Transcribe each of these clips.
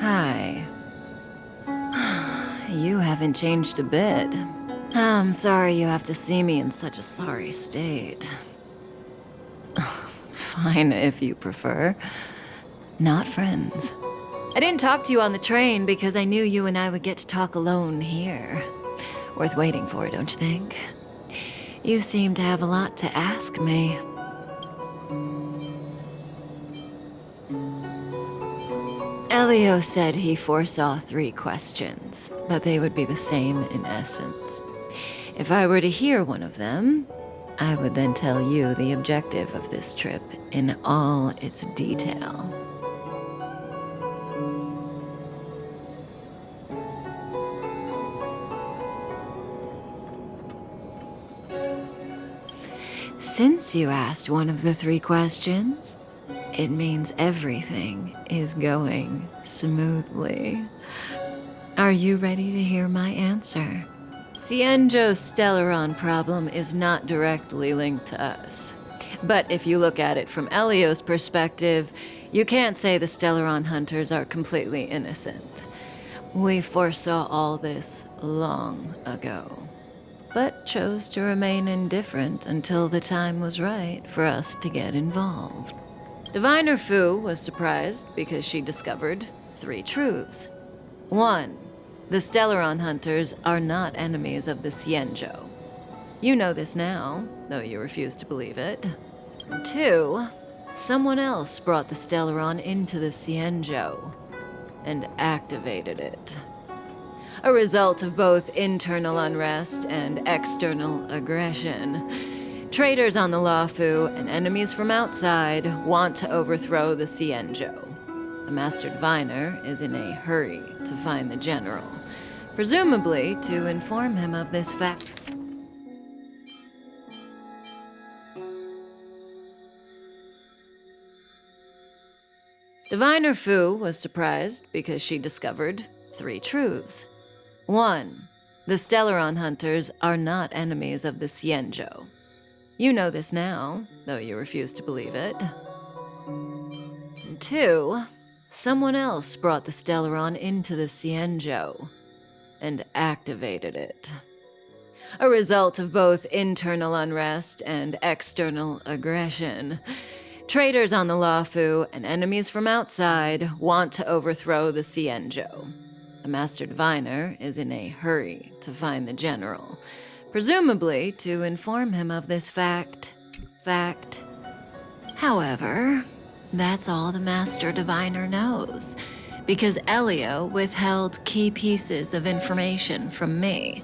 Hi. You haven't changed a bit. I'm sorry you have to see me in such a sorry state. Fine, if you prefer. Not friends. I didn't talk to you on the train because I knew you and I would get to talk alone here. Worth waiting for, don't you think? You seem to have a lot to ask me. Elio said he foresaw 3 questions, but they would be the same in essence. If I were to hear one of them, I would then tell you the objective of this trip in all its detail. Since you asked one of the 3 questions, it means everything is going smoothly. Are you ready to hear my answer? Cienjo's Stellaron problem is not directly linked to us. But if you look at it from Elio's perspective, you can't say the Stellaron hunters are completely innocent. We foresaw all this long ago, but chose to remain indifferent until the time was right for us to get involved. Diviner Fu was surprised because she discovered 3 truths. 1. The Stellaron hunters are not enemies of the Cienjo. You know this now, though you refuse to believe it. 2. Someone else brought the Stellaron into the Cienjo and activated it. A result of both internal unrest and external aggression. Traitors on the Luofu and enemies from outside want to overthrow the Cienjo. The Master Diviner is in a hurry to find the General, presumably to inform him of this fact. Diviner Fu was surprised because she discovered 3 truths. 1. The Stellaron hunters are not enemies of the Cienjo. You know this now, though you refuse to believe it. 2. Someone else brought the Stellaron into the Cienjo and activated it. A result of both internal unrest and external aggression. Traitors on the Luofu and enemies from outside want to overthrow the Cienjo. The Master Diviner is in a hurry to find the General, presumably to inform him of this fact. However, that's all the Master Diviner knows, because Elio withheld key pieces of information from me.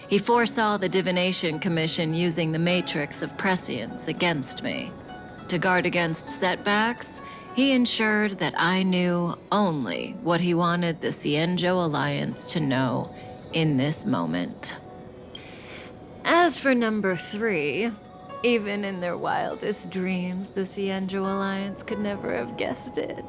He foresaw the Divination Commission using the Matrix of Prescience against me. To guard against setbacks, he ensured that I knew only what he wanted the Cienjo Alliance to know in this moment. As for number 3, even in their wildest dreams, the Cienjo Alliance could never have guessed it.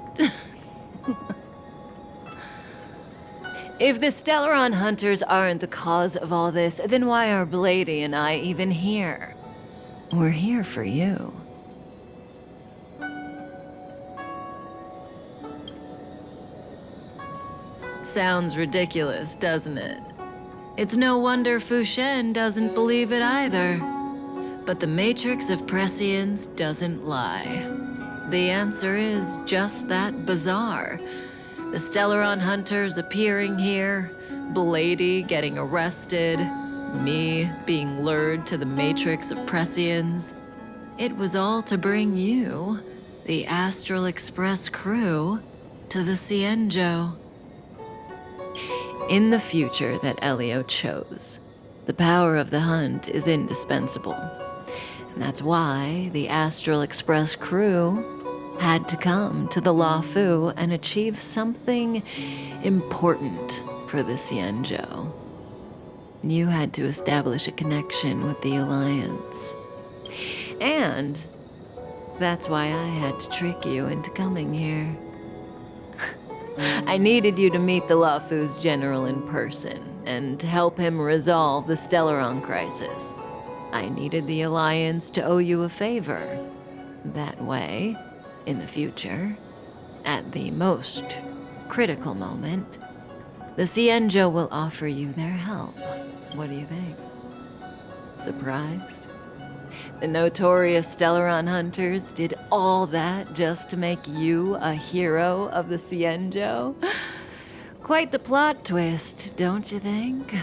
If the Stellaron hunters aren't the cause of all this, then why are Blady and I even here? We're here for you. Sounds ridiculous, doesn't it? It's no wonder Fu Shen doesn't believe it either. But the Matrix of Prescience doesn't lie. The answer is just that bizarre. The Stellaron hunters appearing here, Blady getting arrested, me being lured to the Matrix of Prescience. It was all to bring you, the Astral Express crew, to the Cienjo. In the future that Elio chose, the power of the hunt is indispensable. And that's why the Astral Express crew had to come to the Luofu and achieve something important for the Cienjo. You had to establish a connection with the Alliance. And that's why I had to trick you into coming here. I needed you to meet the Luofu's general in person and to help him resolve the Stellaron crisis. I needed the Alliance to owe you a favor. That way, in the future, at the most critical moment, the Cienjo will offer you their help. What do you think? Surprised? The notorious Stellaron hunters did all that just to make you a hero of the Cienjo? Quite the plot twist, don't you think?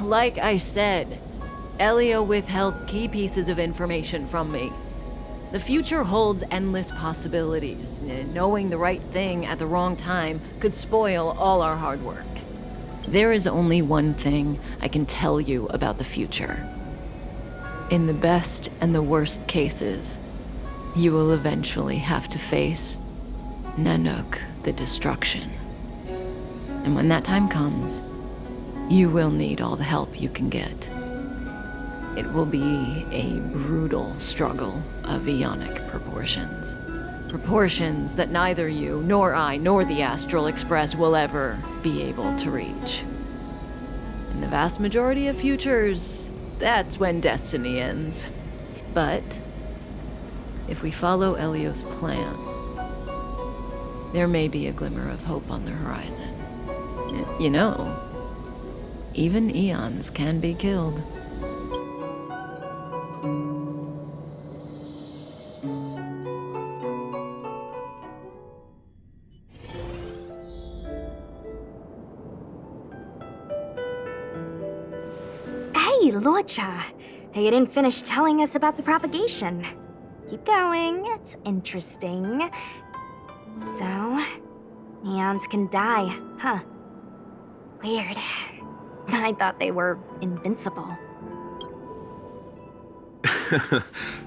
Like I said, Elio withheld key pieces of information from me. The future holds endless possibilities. Knowing the right thing at the wrong time could spoil all our hard work. There is only one thing I can tell you about the future. In the best and the worst cases, you will eventually have to face Nanook the Destruction. And when that time comes, you will need all the help you can get. It will be a brutal struggle of eonic proportions. Proportions that neither you, nor I, nor the Astral Express will ever be able to reach. In the vast majority of futures, that's when destiny ends. But if we follow Elio's plan, there may be a glimmer of hope on the horizon. You know, even eons can be killed. Hey, Lorcha! You didn't finish telling us about the propagation. Keep going, it's interesting. So, eons can die, huh? Weird. I thought they were invincible.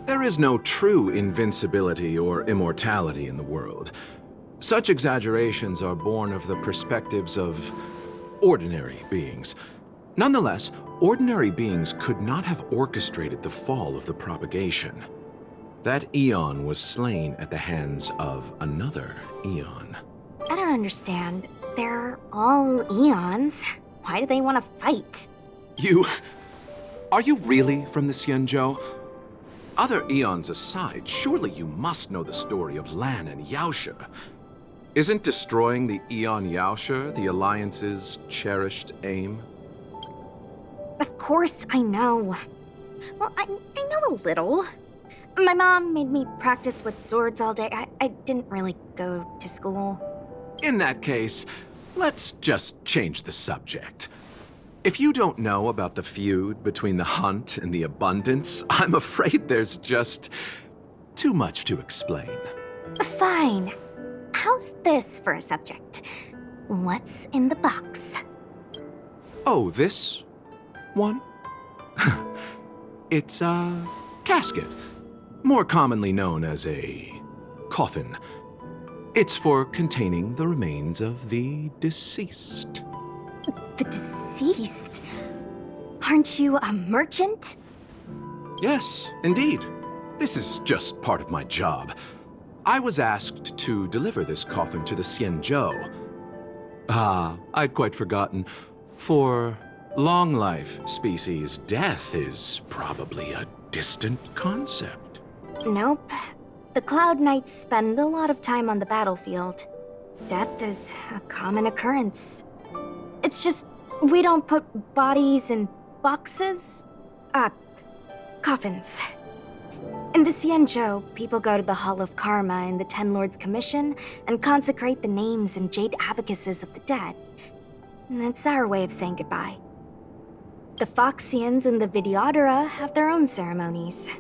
There is no true invincibility or immortality in the world. Such exaggerations are born of the perspectives of ordinary beings. Nonetheless, ordinary beings could not have orchestrated the fall of the propagation. That eon was slain at the hands of another eon. I don't understand. They're all eons. Why do they want to fight? Are you really from the Cienjo? Other eons aside, surely you must know the story of Lan and Yaosha. Isn't destroying the Eon Yaosha the Alliance's cherished aim? Of course I know. Well, I know a little. My mom made me practice with swords all day. I didn't really go to school. In that case, let's just change the subject. If you don't know about the feud between the Hunt and the Abundance, I'm afraid there's just too much to explain. Fine. How's this for a subject? What's in the box? Oh, this one? It's a casket, more commonly known as a coffin. It's for containing the remains of the deceased. The deceased? Aren't you a merchant? Yes, indeed. This is just part of my job. I was asked to deliver this coffin to the Cienjo. I'd quite forgotten. For long life species, death is probably a distant concept. Nope. The Cloud Knights spend a lot of time on the battlefield. Death is a common occurrence. It's just, we don't put bodies in boxes. Coffins. In the Cienjo, people go to the Hall of Karma in the Ten Lords Commission and consecrate the names and jade abacuses of the dead. It's our way of saying goodbye. The Foxians and the Videodora have their own ceremonies.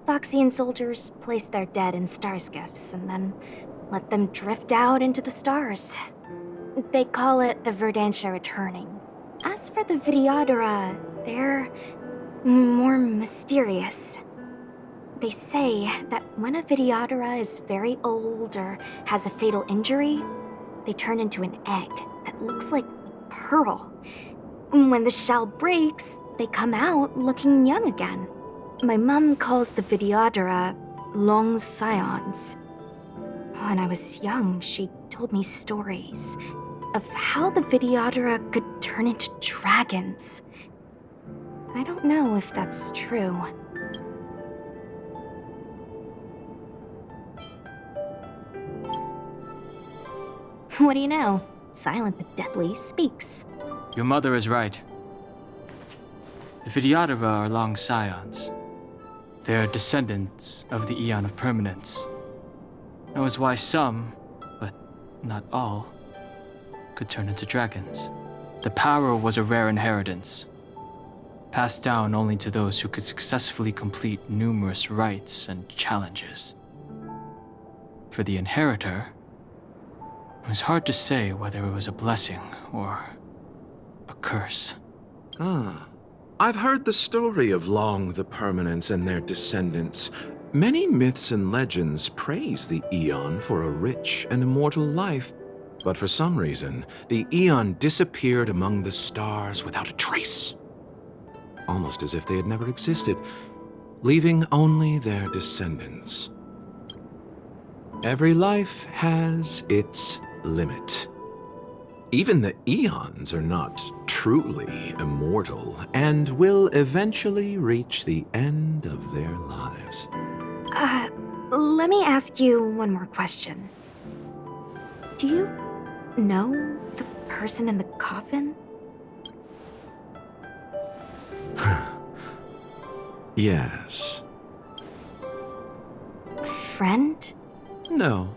Foxian soldiers place their dead in star skiffs and then let them drift out into the stars. They call it the Verdantia returning. As for the Videodora, they're more mysterious. They say that when a Videodora is very old or has a fatal injury, they turn into an egg that looks like a pearl. When the shell breaks, they come out looking young again. My mom calls the Videodora long scions. When I was young, she told me stories of how the Videodora could turn into dragons. I don't know if that's true. What do you know? Silent but deadly speaks. Your mother is right. The Vidyadhara are long scions. They are descendants of the Eon of Permanence. That was why some, but not all, could turn into dragons. The power was a rare inheritance, passed down only to those who could successfully complete numerous rites and challenges. For the inheritor, it was hard to say whether it was a blessing or a curse. I've heard the story of Long the Permanence and their descendants. Many myths and legends praise the Eon for a rich and immortal life. But for some reason, the Eon disappeared among the stars without a trace. Almost as if they had never existed, leaving only their descendants. Every life has its limit. Even the Eons are not truly immortal and will eventually reach the end of their lives. Let me ask you one more question. Do you know the person in the coffin? Yes. Friend? No.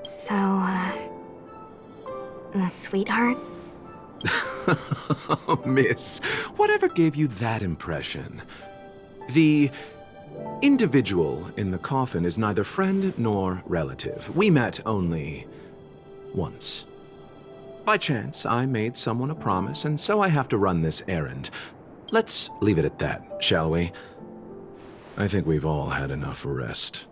So, a sweetheart? Miss, whatever gave you that impression? The individual in the coffin is neither friend nor relative. We met only once. By chance, I made someone a promise, and so I have to run this errand. Let's leave it at that, shall we? I think we've all had enough rest.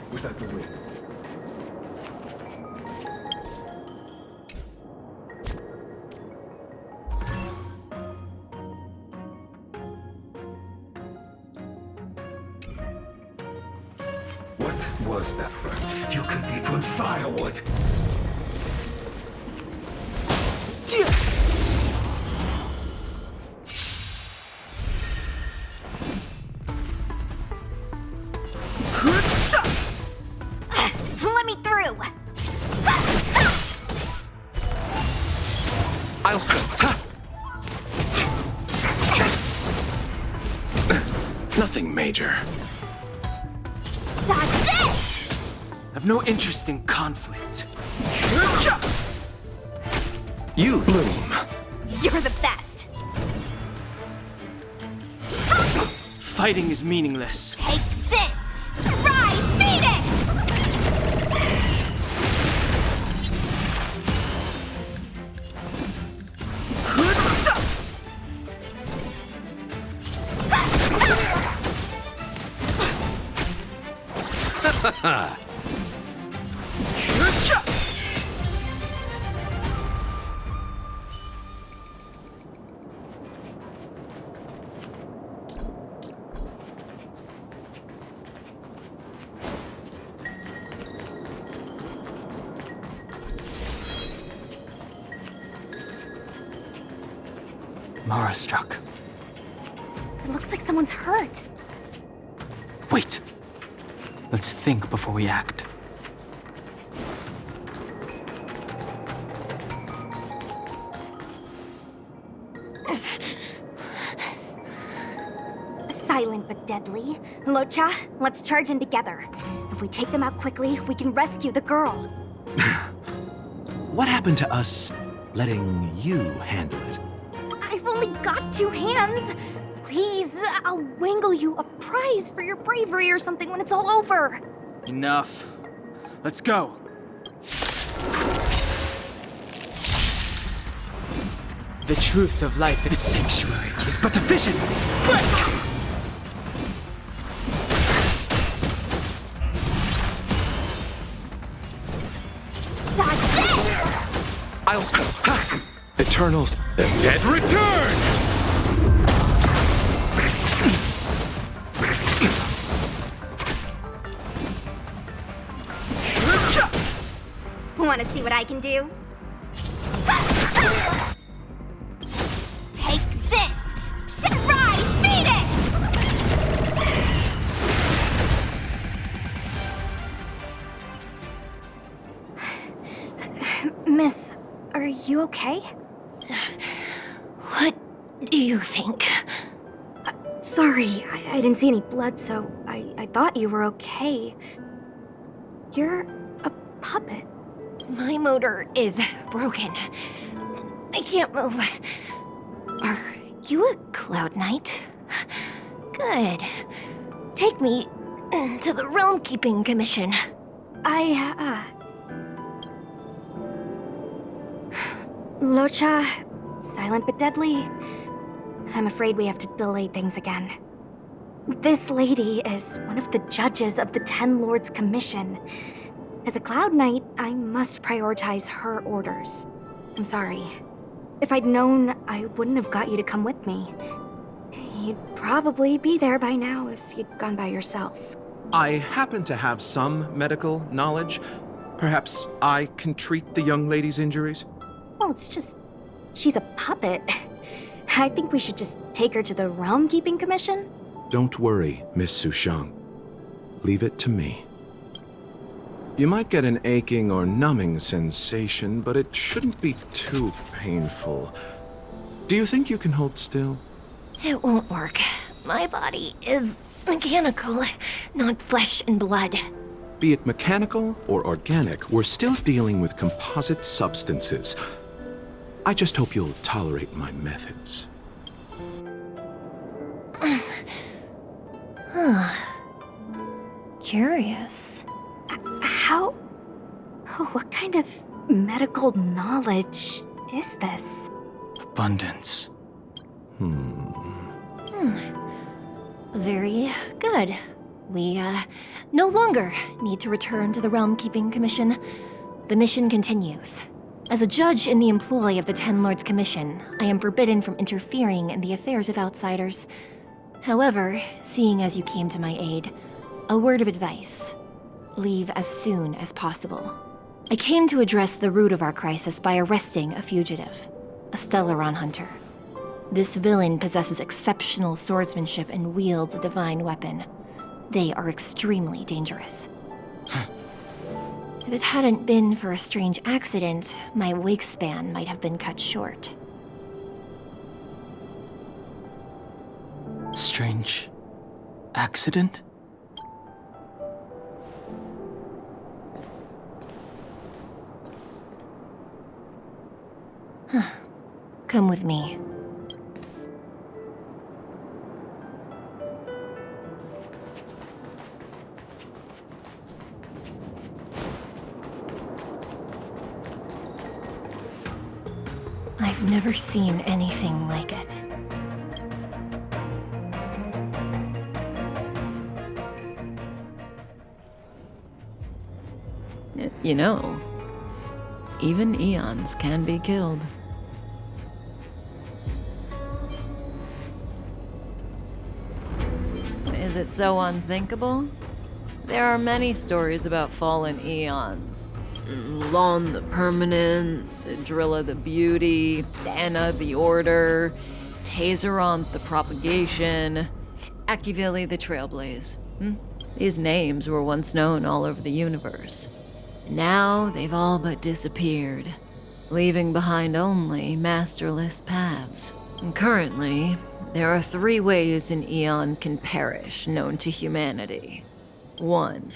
Was that the wind? What was that, friend? You could be good firewood. Let me through! I'll stop. Nothing major. Dodge this! I've no interest in conflict. You bloom. You're the best! Fighting is meaningless. Take this! Rise, Venus! Mara struck. It looks like someone's hurt. Wait. Let's think before we act. Silent but deadly. Locha, let's charge in together. If we take them out quickly, we can rescue the girl. What happened to us letting you handle it? I've only got 2 hands. Please, I'll wangle you a prize for your bravery or something when it's all over. Enough. Let's go. The truth of life in the sanctuary is but a vision. Dodge this! I'll stop. Eternals. The dead return! Want to see what I can do? Take this! Rise, Venus! Miss, are you okay? What do you think? Sorry, I didn't see any blood, so I thought you were okay. You're a puppet. My motor is broken. I can't move. Are you a Cloud Knight? Good. Take me to the Realm Keeping Commission. Locha, silent but deadly. I'm afraid we have to delay things again. This lady is one of the judges of the Ten Lords Commission. As a Cloud Knight, I must prioritize her orders. I'm sorry. If I'd known, I wouldn't have got you to come with me. You'd probably be there by now if you'd gone by yourself. I happen to have some medical knowledge. Perhaps I can treat the young lady's injuries? Well, it's just... she's a puppet. I think we should just take her to the Realm Keeping Commission. Don't worry, Miss Sushang. Leave it to me. You might get an aching or numbing sensation, but it shouldn't be too painful. Do you think you can hold still? It won't work. My body is mechanical, not flesh and blood. Be it mechanical or organic, we're still dealing with composite substances. I just hope you'll tolerate my methods. Curious. How... what kind of medical knowledge is this? Abundance. Very good. We, no longer need to return to the Realm Keeping Commission. The mission continues. As a judge in the employ of the Ten Lords Commission, I am forbidden from interfering in the affairs of outsiders. However, seeing as you came to my aid, a word of advice. Leave as soon as possible. I came to address the root of our crisis by arresting a fugitive, a Stellaron hunter. This villain possesses exceptional swordsmanship and wields a divine weapon. They are extremely dangerous. If it hadn't been for a strange accident, my wake span might have been cut short. Strange accident? Come with me. I've never seen anything like it. You know, even eons can be killed. Is it so unthinkable? There are many stories about fallen eons. Lon the Permanence, Drilla the Beauty, Dana the Order, Tazeronth the Propagation, Akivili the Trailblaze. These names were once known all over the universe. Now they've all but disappeared, leaving behind only masterless paths. And currently, there are 3 ways an eon can perish known to humanity. 1.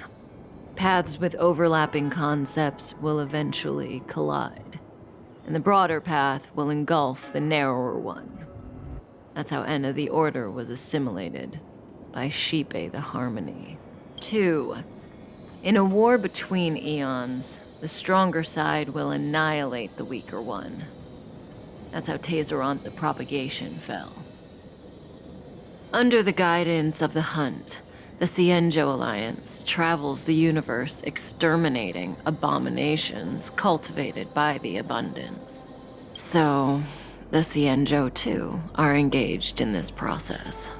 Paths with overlapping concepts will eventually collide, and the broader path will engulf the narrower one. That's how Enna the Order was assimilated by Shipe the Harmony. 2. In a war between eons, the stronger side will annihilate the weaker one. That's how Tazeronth the Propagation fell. Under the guidance of the Hunt, the Cienjo Alliance travels the universe exterminating abominations cultivated by the Abundance. So, the Xianzhou too are engaged in this process.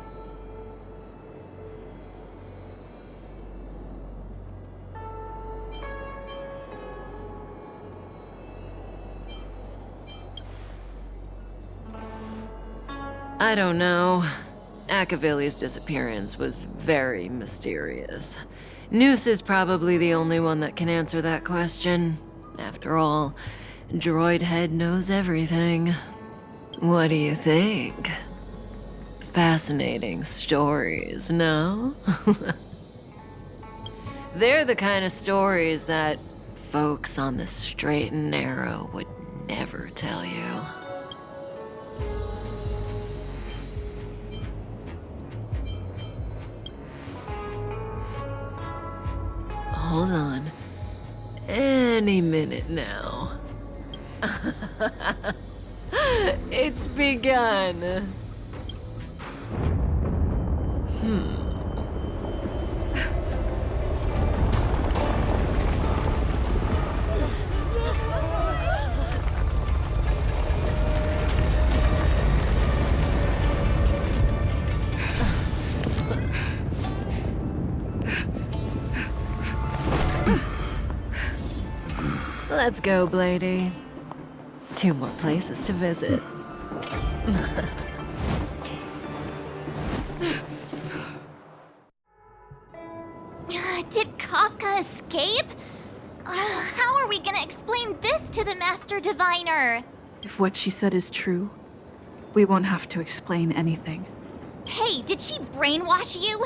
I don't know. Akavili's disappearance was very mysterious. Noose is probably the only one that can answer that question. After all, Droid Head knows everything. What do you think? Fascinating stories, no? They're the kind of stories that folks on the straight and narrow would never tell you. Hold on. Any minute now. It's begun. Let's go, Blady. 2 more places to visit. Did Kafka escape? How are we gonna explain this to the Master Diviner? If what she said is true, we won't have to explain anything. Hey, did she brainwash you?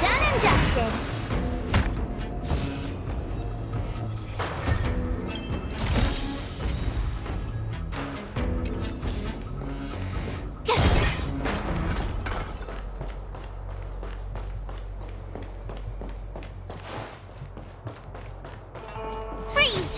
Done and dusted. Freeze!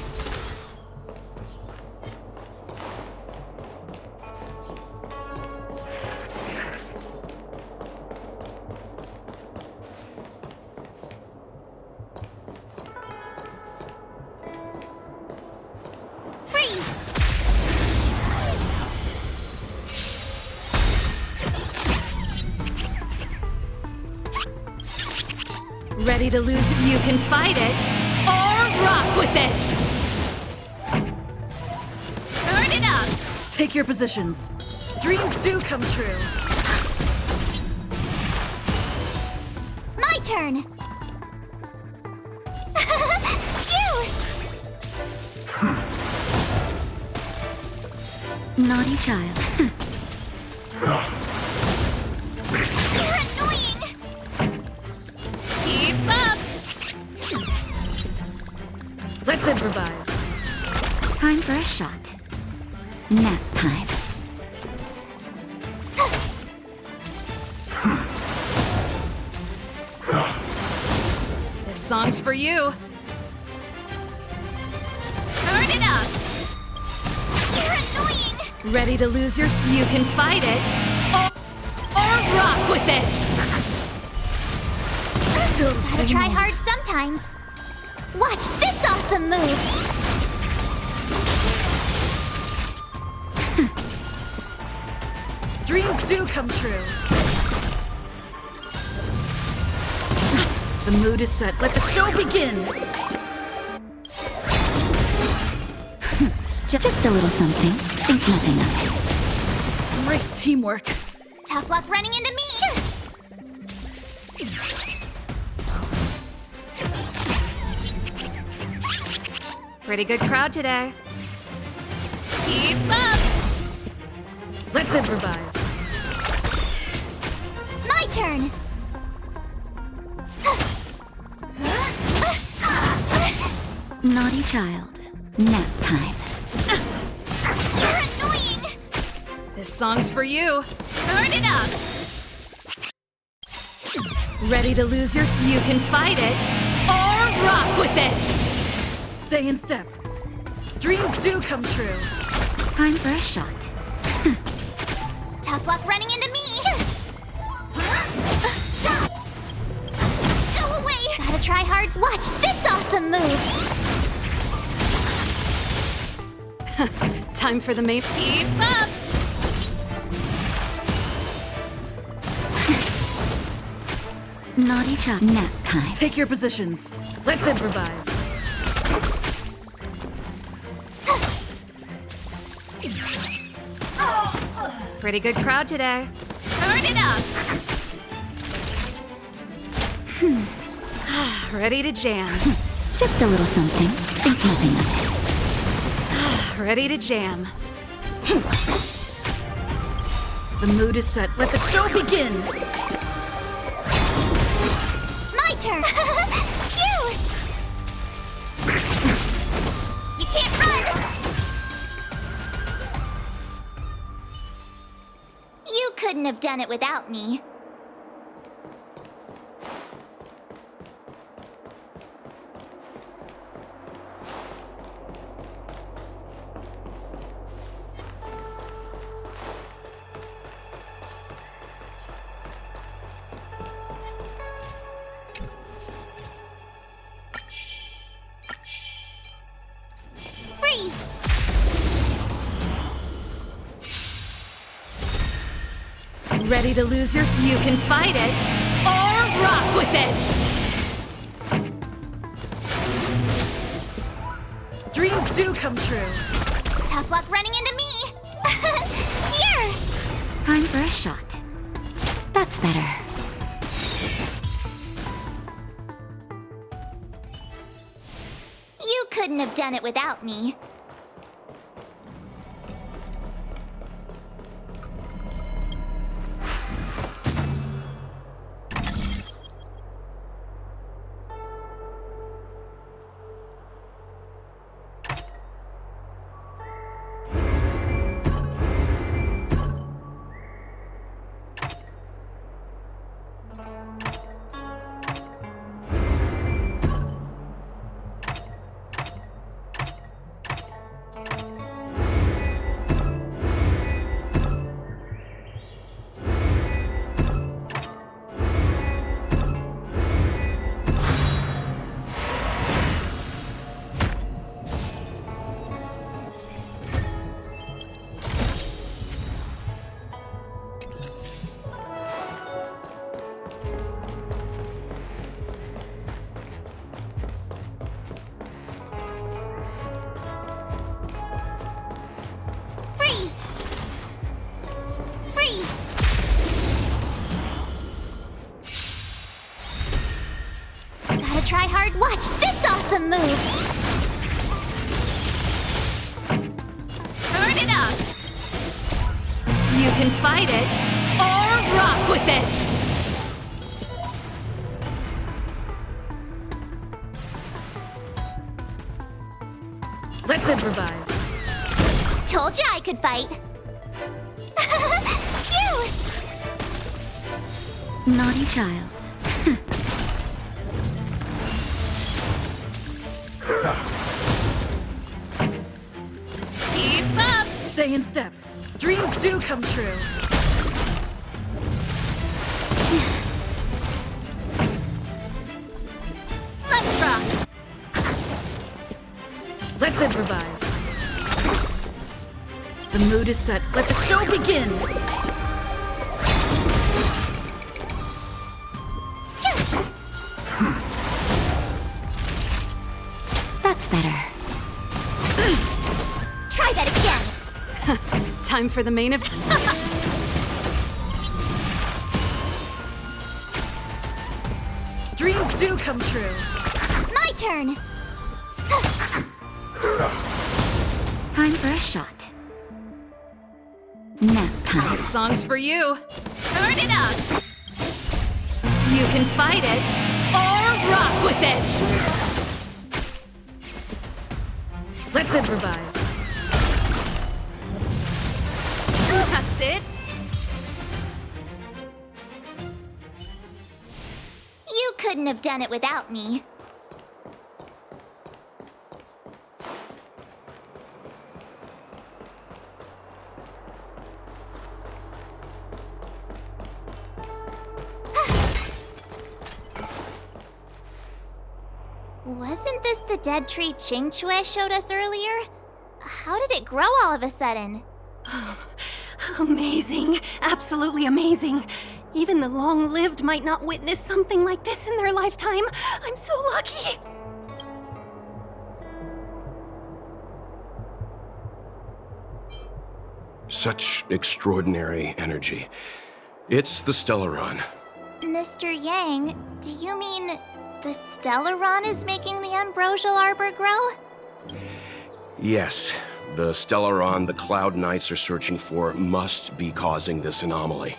Ready to lose if you can fight it, or rock with it! Turn it up! Take your positions. Dreams do come true. My turn! Cute! Naughty child. You're annoying! Keep up! Let's improvise. Time for a shot. Nap time. song's for you. Turn it up. You're annoying! Ready to lose your... You can fight it. Or rock with it. Still the Gotta same try old. hard sometimes. Watch this awesome move! Dreams do come true. The mood is set. Let the show begin. Just a little something. Think nothing of it. Great teamwork. Tough luck running into me! Pretty good crowd today. Keep up. Let's improvise. My turn! Naughty child. Nap time. You're annoying! This song's for you. Turn it up. Ready to lose your... You can fight it. Or rock with it. Stay in step. Dreams do come true. Time for a shot. Tough luck running into me! Go away! Gotta try hard. Watch this awesome move! Time for the main... Keep up. Naughty child. Nap time. Take your positions. Let's improvise. Pretty good crowd today. Turn it up. Ready to jam. Just a little something. Think nothing of it. Ready to jam. The mood is set. Let the show begin. My turn! Phew! You can't run! You couldn't have done it without me. Freeze! Ready to lose your... You can fight it. Or rock with it. Dreams do come true. Tough luck running into me! Here! Time for a shot. That's better. You couldn't have done it without me. Freeze! Freeze! Gotta try hard. Watch this awesome move! Turn it up. You can fight it. Or rock with it. Let's improvise. Told you I could fight. Phew! Naughty child. Keep up! Stay in step. Dreams do come true. Let's rock! Let's improvise. The mood is set. Let the show begin! That's better. Try that again! Time for the main event. Dreams do come true. My turn! Time for a shot. Nap time. This song's for you. Turn it up! You can fight it or rock with it. Let's improvise. That's it. You couldn't have done it without me. Wasn't this the dead tree Ching Shui showed us earlier? How did it grow all of a sudden? Amazing. Absolutely amazing. Even the long-lived might not witness something like this in their lifetime. I'm so lucky. Such extraordinary energy. It's the Stellaron. Mr. Yang, do you mean the Stellaron is making the ambrosial arbor grow? Yes, the Stellaron the Cloud Knights are searching for must be causing this anomaly.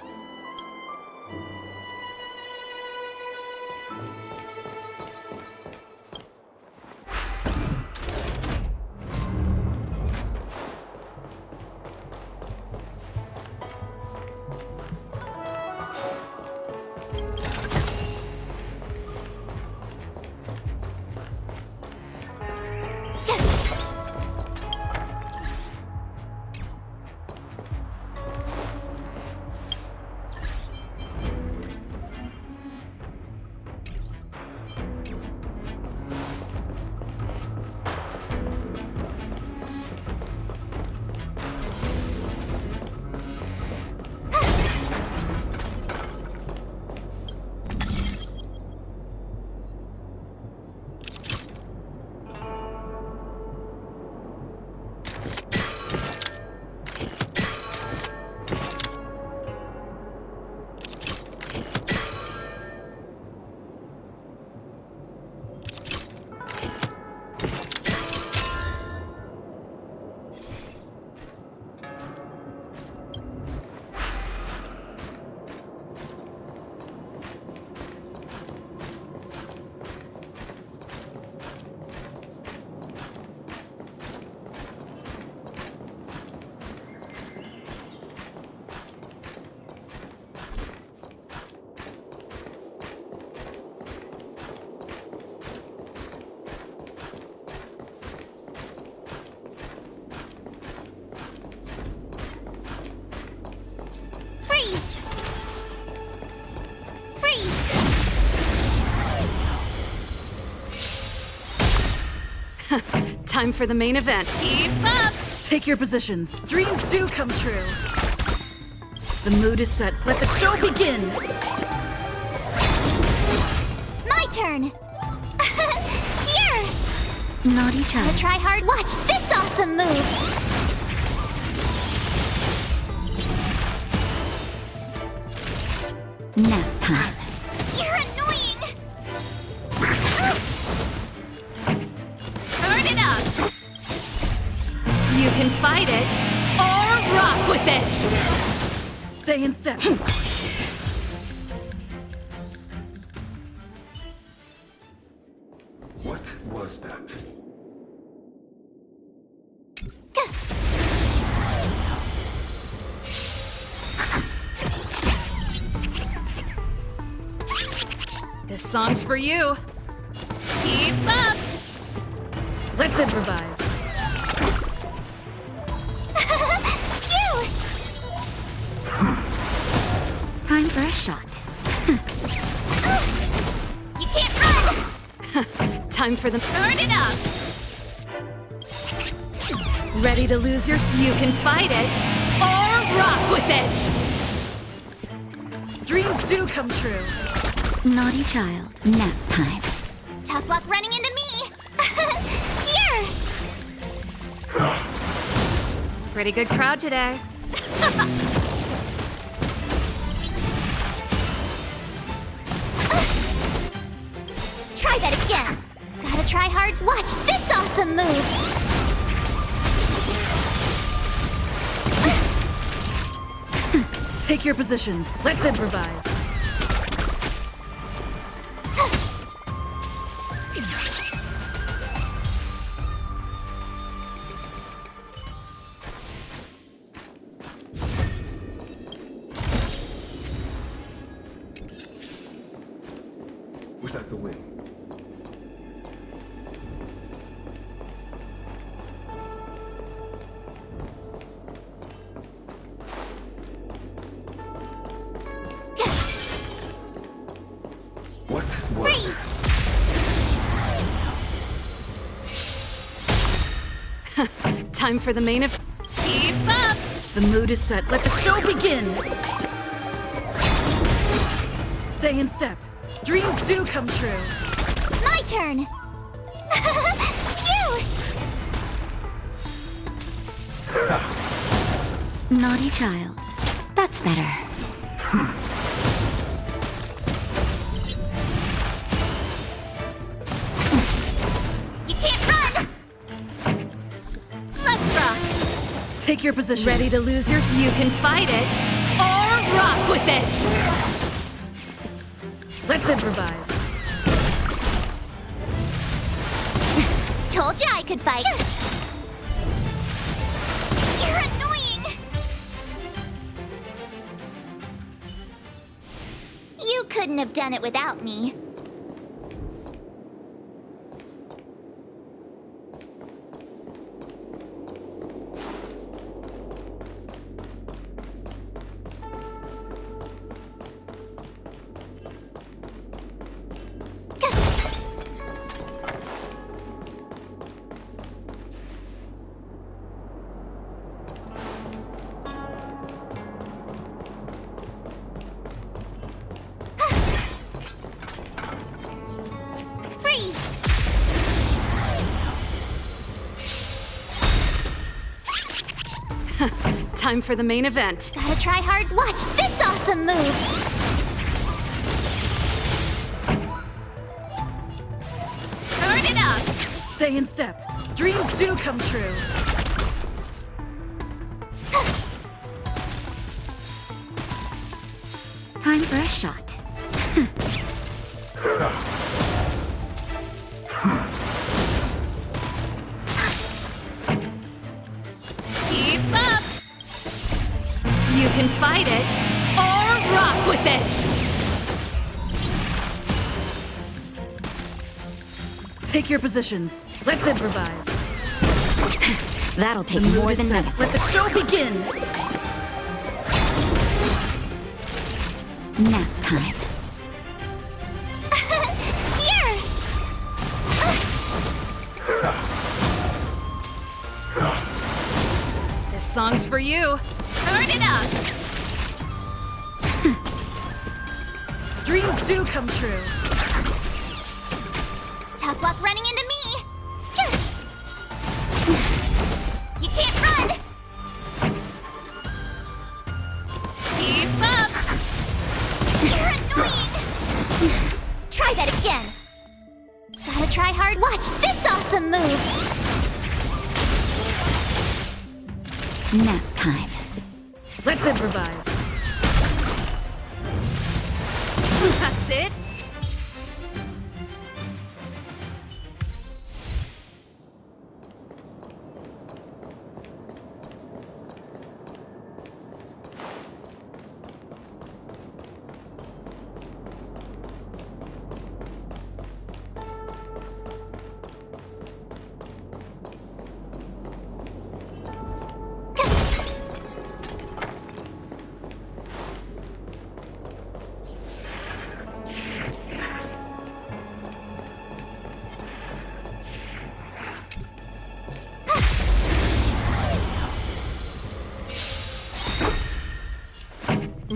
Time for the main event. Keep up! Take your positions. Dreams do come true. The mood is set. Let the show begin. My turn! Here! Not each Gonna other. try hard. Watch this awesome move! Nap time. You're annoying! Turn it up! You can fight it or rock with it. Stay in step. What was that? This song's for you. Keep up! Let's improvise. Phew! Time for a shot. You can't run! Time for them. Turn it up! Ready to lose your... You can fight it, or rock with it! Dreams do come true. Naughty child. Nap time. Tough luck running into me! Here! Pretty good crowd today. Try that again! Gotta try hard to watch this awesome move! Take your positions. Let's improvise. Was that the wind? What was Freeze! Time for the main event. Keep up! The mood is set. Let the show begin! Stay in step. Dreams do come true. My turn! Phew! Naughty child. That's better. You can't run! Let's rock! Take your position. Ready to lose your... You can fight it, or rock with it! Let's improvise. Told you I could fight. You're annoying! You couldn't have done it without me. Freeze! Time for the main event. Gotta try hard to watch this awesome move! Turn it up! Stay in step. Dreams do come true. Time for a shot. Keep up! You can fight it, or rock with it! Take your positions. Let's improvise. That'll take The mood more is than set. medicine. Let the show begin! Nap time. Here! This song's for you. Turn it up! Dreams do come true. Tough luck running into me! You can't run! Keep up! You're annoying! Try that again! Gotta try hard. Watch this awesome move! Nap time. Let's improvise. That's it.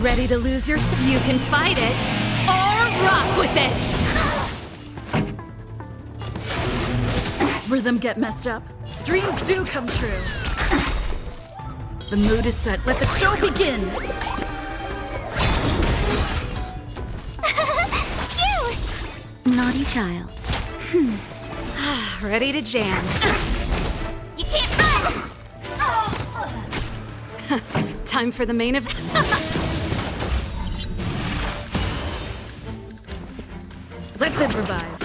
Ready to lose your You can fight it, or rock with it! Rhythm get messed up. Dreams do come true. The mood is set. Let the show begin! Naughty child. Ready to jam. You can't run! Time for the main event. Let's improvise.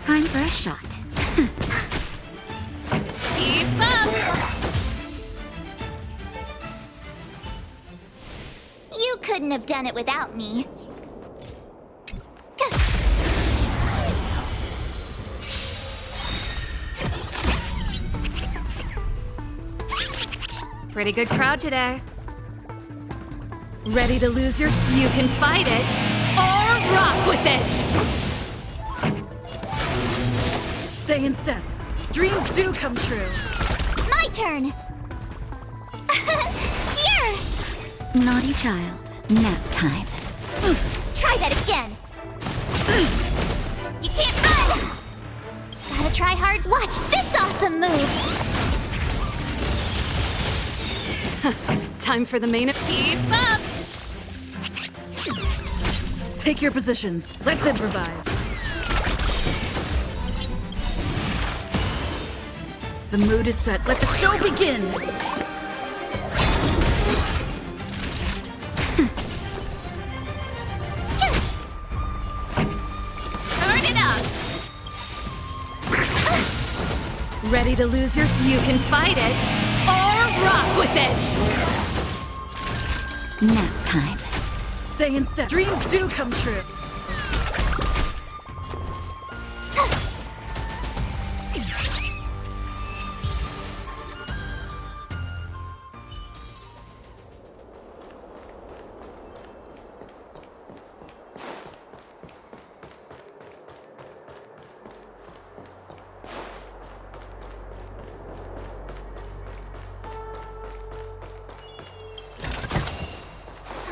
Time for a shot. Keep up! You couldn't have done it without me. Pretty good crowd today. Ready to lose your You can fight it, or rock with it! Stay in step. Dreams do come true. My turn! Here! Naughty child. Nap time. Try that again! You can't run! Gotta try hard. Watch this awesome move! Time for the main event. Keep up! Take your positions. Let's improvise. The mood is set. Let the show begin! Turn it up! Ready to lose your You can fight it, or rock with it! Nap time. Stay in step. Dreams do come true.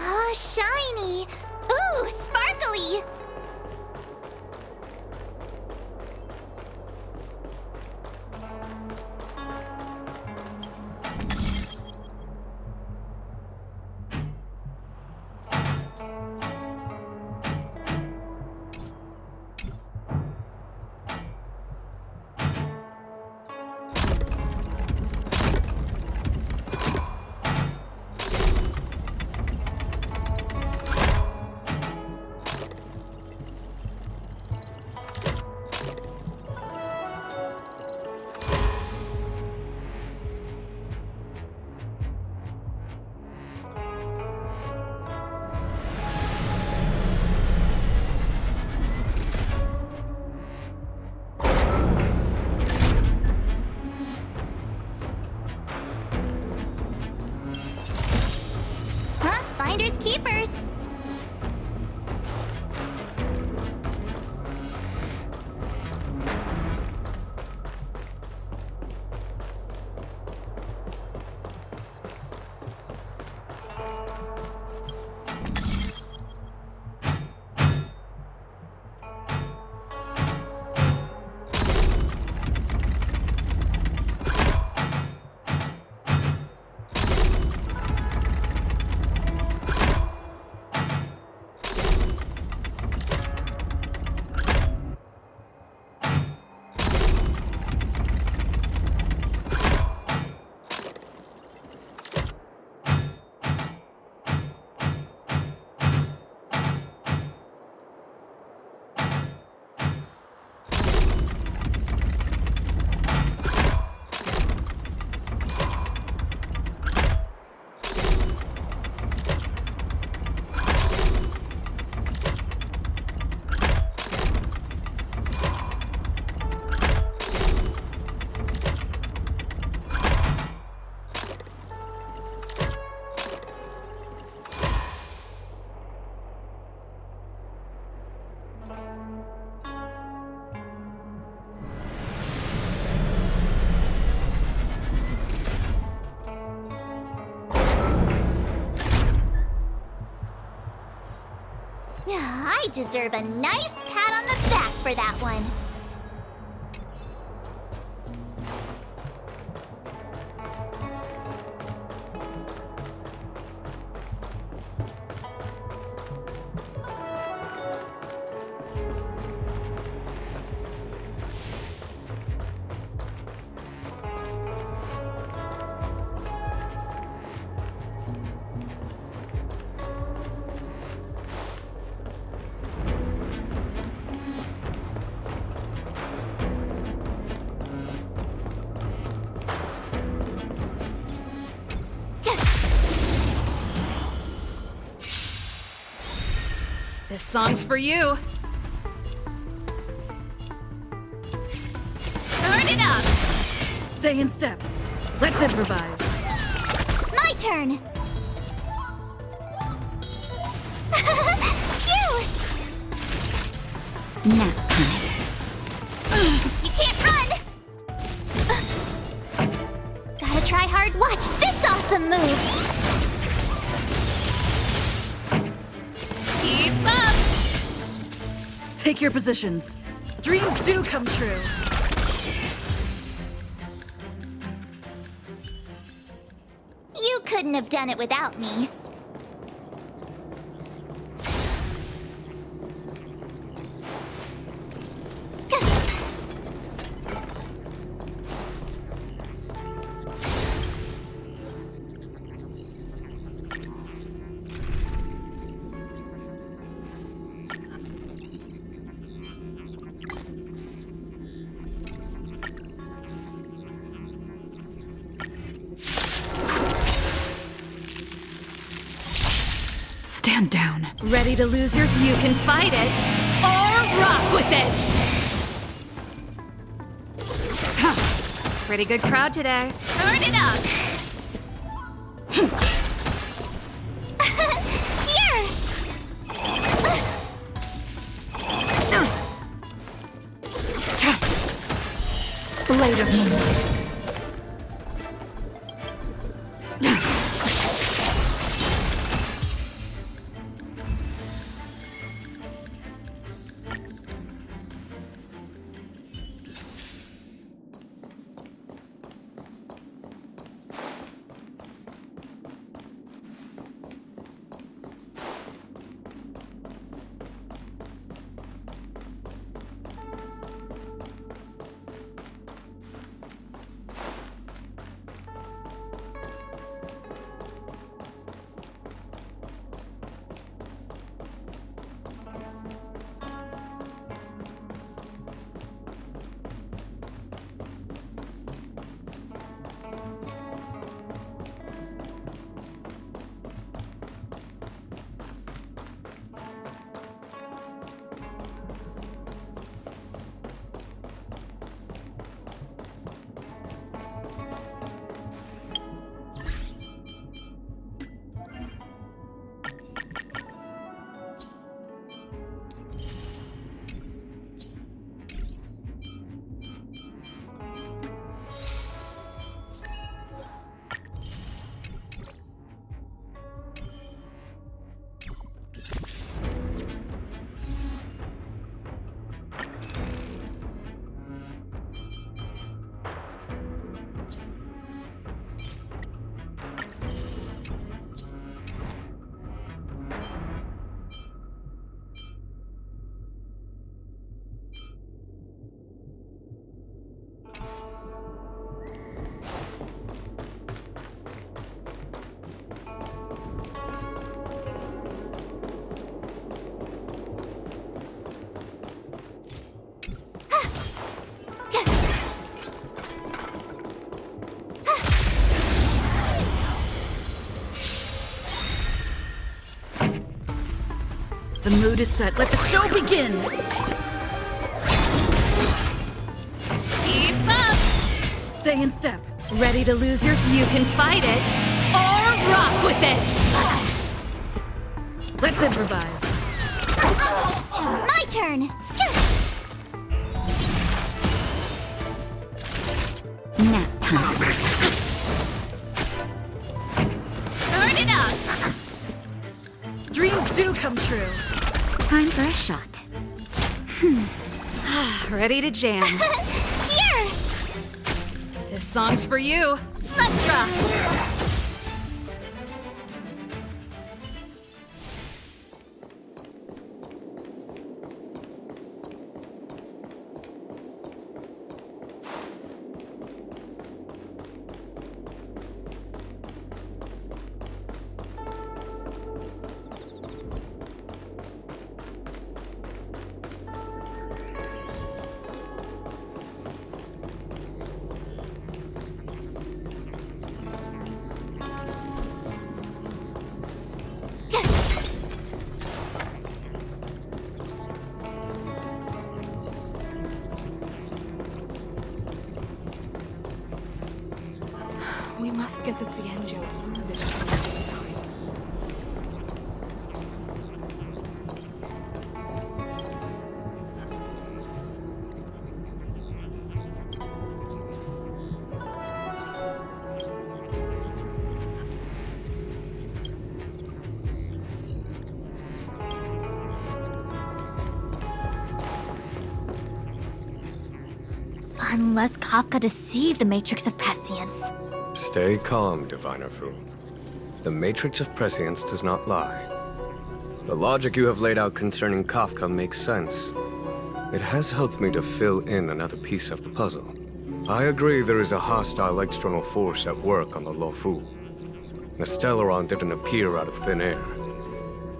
Oh, shiny! Ooh, sparkly! I deserve a nice pat on the back for that one. This song's for you. Turn it up! Stay in step. Let's improvise. My turn! Phew! Nap time. You can't run! Gotta try hard. Watch this awesome move! Keep up! Take your positions. Dreams do come true. You couldn't have done it without me. Stand down. Ready to lose yours? You can fight it or rock with it. Pretty good crowd today. Turn it up! Here! Blade of moonlight. The mood is set. Let the show begin. Keep up! Stay in step. Ready to lose yours? You can fight it or rock with it. Let's improvise. My turn! Nap time. Turn it up! Dreams do come true. Time for a shot. Ready to jam. Here! This song's for you. Let's rock! We must get the Cienjo through this. Unless Kafka deceived the Matrix of Prescience. Stay calm, Diviner Fu. The Matrix of Prescience does not lie. The logic you have laid out concerning Kafka makes sense. It has helped me to fill in another piece of the puzzle. I agree there is a hostile external force at work on the Luofu. The Stellaron didn't appear out of thin air.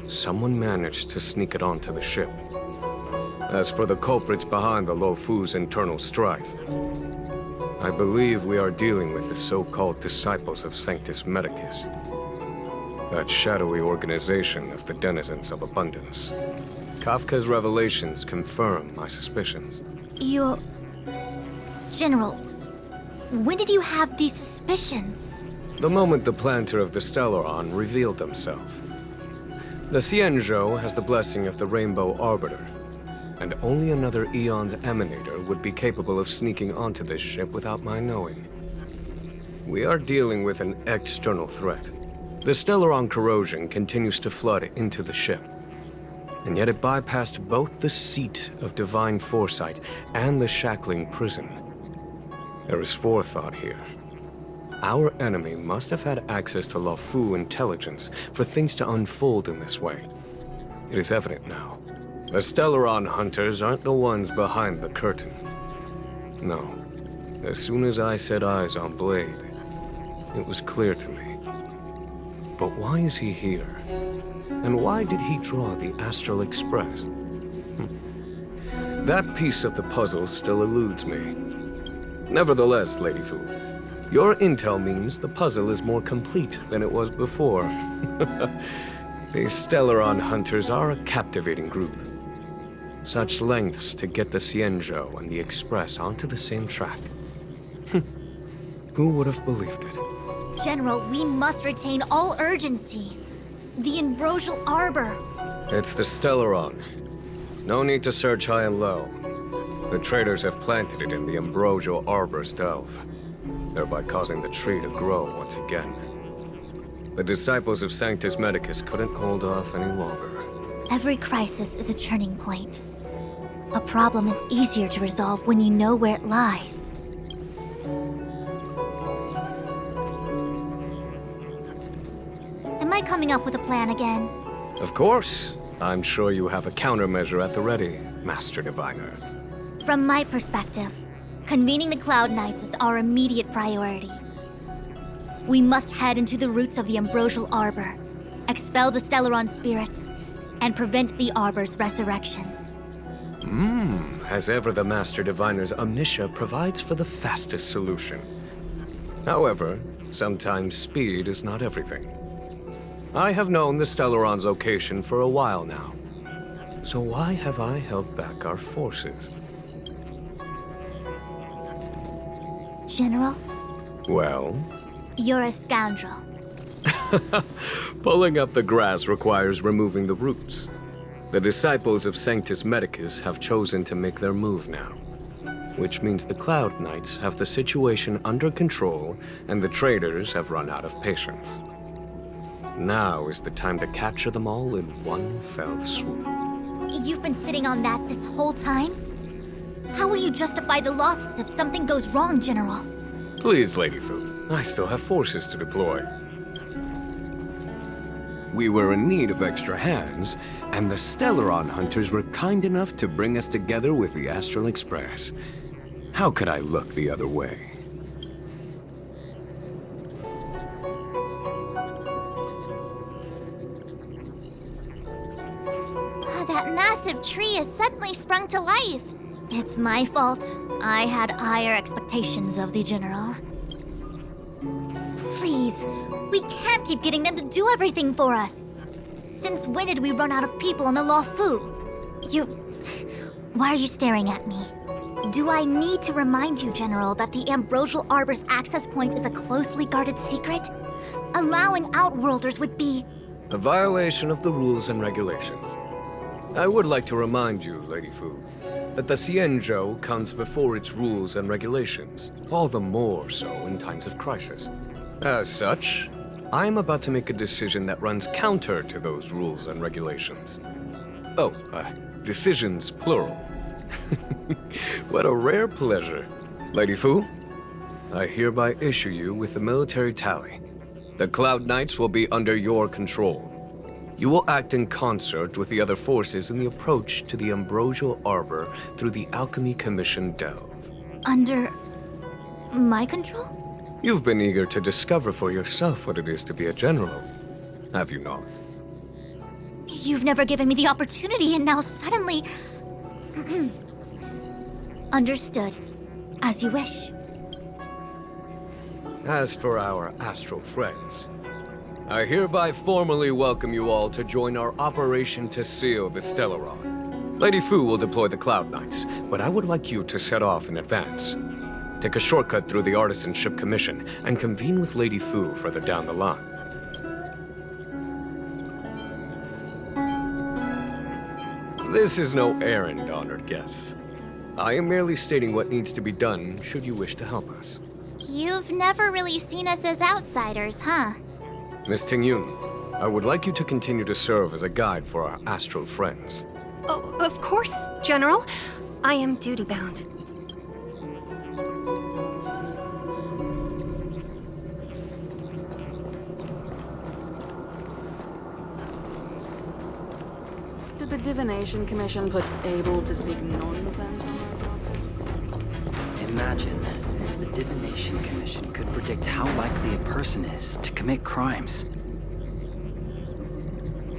Someone managed to sneak it onto the ship. As for the culprits behind the Luofu's internal strife, I believe we are dealing with the so-called Disciples of Sanctus Medicus. That shadowy organization of the denizens of abundance. Kafka's revelations confirm my suspicions. You... General, when did you have these suspicions? The moment the planter of the Stellaron revealed himself. The Cienjo has the blessing of the Rainbow Arbiter, and only another Aeon's Emanator would be capable of sneaking onto this ship without my knowing. We are dealing with an external threat. The Stellaron corrosion continues to flood into the ship, and yet it bypassed both the seat of divine foresight and the shackling prison. There is forethought here. Our enemy must have had access to Luofu intelligence for things to unfold in this way. It is evident now. The Stellaron hunters aren't the ones behind the curtain. No. As soon as I set eyes on Blade, it was clear to me. But why is he here? And why did he draw the Astral Express? That piece of the puzzle still eludes me. Nevertheless, Lady Fu, your intel means the puzzle is more complete than it was before. These Stellaron hunters are a captivating group. Such lengths to get the Cienjo and the Express onto the same track. Who would have believed it? General, we must retain all urgency. The Ambrosial Arbor. It's the Stellaron. No need to search high and low. The traders have planted it in the Ambrosial Arbor's delve, thereby causing the tree to grow once again. The disciples of Sanctus Medicus couldn't hold off any longer. Every crisis is a turning point. A problem is easier to resolve when you know where it lies. Am I coming up with a plan again? Of course. I'm sure you have a countermeasure at the ready, Master Diviner. From my perspective, convening the Cloud Knights is our immediate priority. We must head into the roots of the Ambrosial Arbor, expel the Stellaron spirits, and prevent the Arbor's resurrection. As ever, the Master Diviner's omniscia provides for the fastest solution. However, sometimes speed is not everything. I have known the Stellaron's location for a while now. So why have I held back our forces? General? Well? You're a scoundrel. Pulling up the grass requires removing the roots. The disciples of Sanctus Medicus have chosen to make their move now, which means the Cloud Knights have the situation under control and the traders have run out of patience. Now is the time to capture them all in one fell swoop. You've been sitting on that this whole time? How will you justify the losses if something goes wrong, General? Please, Lady Fu. I still have forces to deploy. We were in need of extra hands, and the Stellaron hunters were kind enough to bring us together with the Astral Express. How could I look the other way? That massive tree has suddenly sprung to life. It's my fault. I had higher expectations of the General. Please, we can't keep getting them to do everything for us. Since when did we run out of people on the Luofu? Why are you staring at me? Do I need to remind you, General, that the Ambrosial Arbor's access point is a closely guarded secret? Allowing Outworlders would be... a violation of the rules and regulations. I would like to remind you, Lady Fu, that the Xianzhou comes before its rules and regulations, all the more so in times of crisis. As such, I am about to make a decision that runs counter to those rules and regulations. Oh, decisions plural. What a rare pleasure. Lady Fu, I hereby issue you with the military tally. The Cloud Knights will be under your control. You will act in concert with the other forces in the approach to the Ambrosial Arbor through the Alchemy Commission Delve. Under... my control? You've been eager to discover for yourself what it is to be a general, have you not? You've never given me the opportunity, and now suddenly... Understood. As you wish. As for our astral friends, I hereby formally welcome you all to join our operation to seal the Stellaron. Lady Fu will deploy the Cloud Knights, but I would like you to set off in advance. Take a shortcut through the Artisanship Commission and convene with Lady Fu further down the line. This is no errand, honored guests. I am merely stating what needs to be done should you wish to help us. You've never really seen us as outsiders, huh? Miss Tingyun, I would like you to continue to serve as a guide for our astral friends. Oh, of course, General. I am duty-bound. Did the Divination Commission put able to speak nonsense on our topics? Imagine if the Divination Commission could predict how likely a person is to commit crimes.